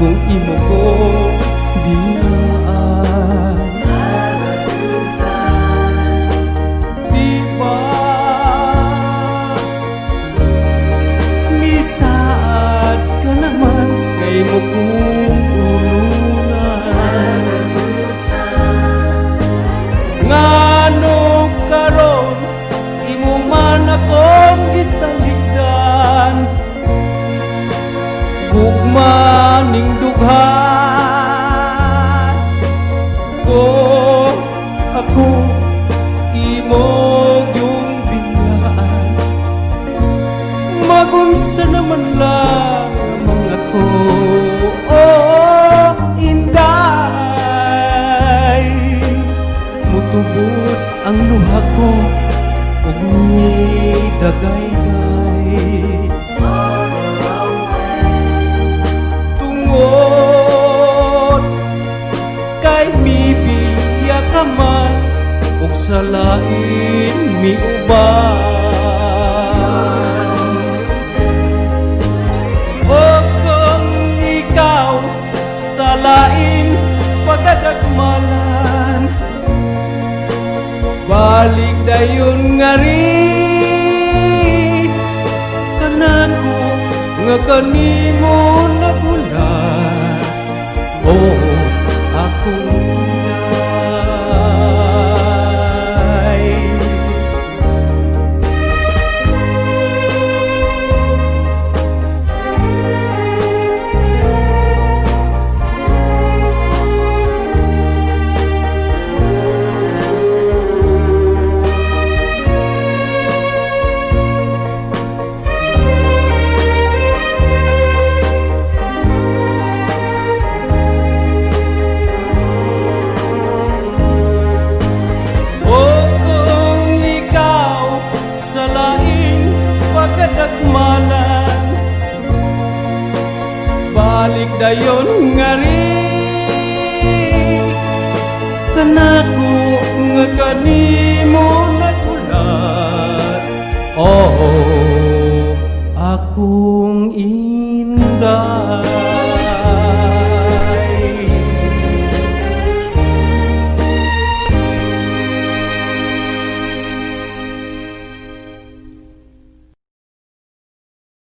kung imo ko diyaan. Di ba misaad ka naman kay mo kong ulungan. Ngano karon imo man akong gitaligdan, gugmaning dughan ko ako imo yung biyaan. Magunsa naman lang mga ko, oh inday, mutubot ang luha ko ug ni dagay-day. Tungod kay mibiya ka man ug sa lain miuban. O kung ikaw sa lain pagadagmalan, balik dayon nga rin kanako nga kanimo nagulan. Oh, akong inday. Pagkadagmalan, balik dayon nga rin kanako nga kanimo nagulat. Oh, akong inday.